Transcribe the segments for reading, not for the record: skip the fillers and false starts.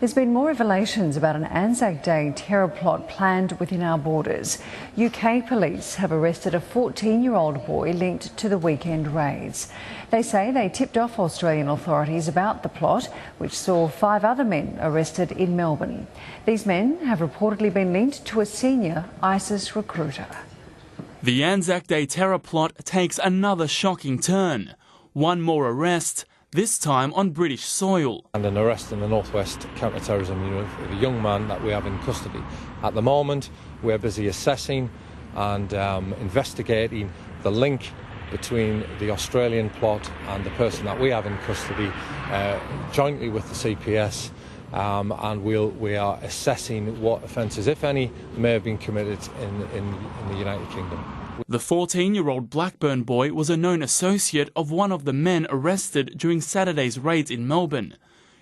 There's been more revelations about an Anzac Day terror plot planned within our borders. UK police have arrested a 14-year-old boy linked to the weekend raids. They say they tipped off Australian authorities about the plot, which saw 5 other men arrested in Melbourne. These men have reportedly been linked to a senior ISIS recruiter. The Anzac Day terror plot takes another shocking turn. One more arrest, this time on British soil. And an arrest in the Northwest Counter-Terrorism Unit of a young man that we have in custody. At the moment, we're busy assessing and investigating the link between the Australian plot and the person that we have in custody, jointly with the CPS. And we are assessing what offences, if any, may have been committed in the United Kingdom. The 14-year-old Blackburn boy was a known associate of one of the men arrested during Saturday's raids in Melbourne.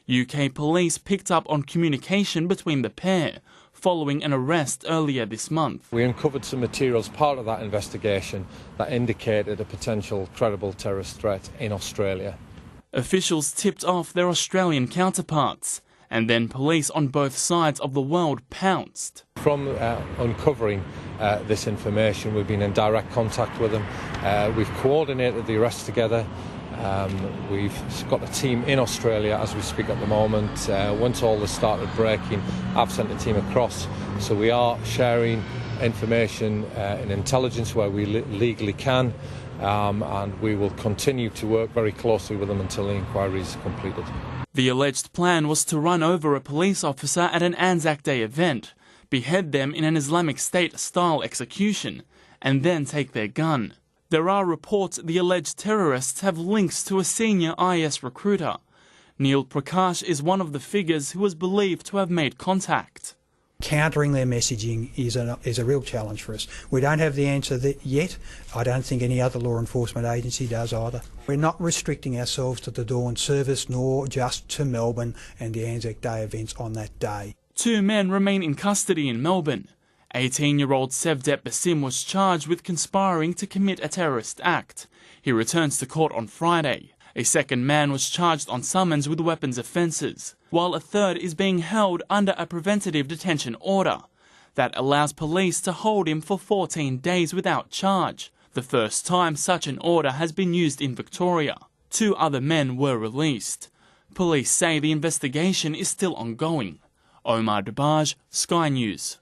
UK police picked up on communication between the pair following an arrest earlier this month. We uncovered some materials part of that investigation that indicated a potential credible terrorist threat in Australia. Officials tipped off their Australian counterparts, and then police on both sides of the world pounced. From uncovering this information, we've been in direct contact with them. We've coordinated the arrests together. We've got a team in Australia as we speak at the moment. Once all this started breaking, I've sent a team across. So we are sharing information and intelligence where we legally can, and we will continue to work very closely with them until the inquiry is completed. The alleged plan was to run over a police officer at an Anzac Day event, behead them in an Islamic State-style execution, and then take their gun. There are reports the alleged terrorists have links to a senior IS recruiter. Neil Prakash is one of the figures who was believed to have made contact. Countering their messaging is a real challenge for us. We don't have the answer yet. I don't think any other law enforcement agency does either. We're not restricting ourselves to the dawn service nor just to Melbourne and the Anzac Day events on that day. 2 men remain in custody in Melbourne. 18-year-old Sevdet Basim was charged with conspiring to commit a terrorist act. He returns to court on Friday. A second man was charged on summons with weapons offences, while a third is being held under a preventative detention order that allows police to hold him for 14 days without charge, the first time such an order has been used in Victoria. 2 other men were released. Police say the investigation is still ongoing. Omar Dabbagh, Sky News.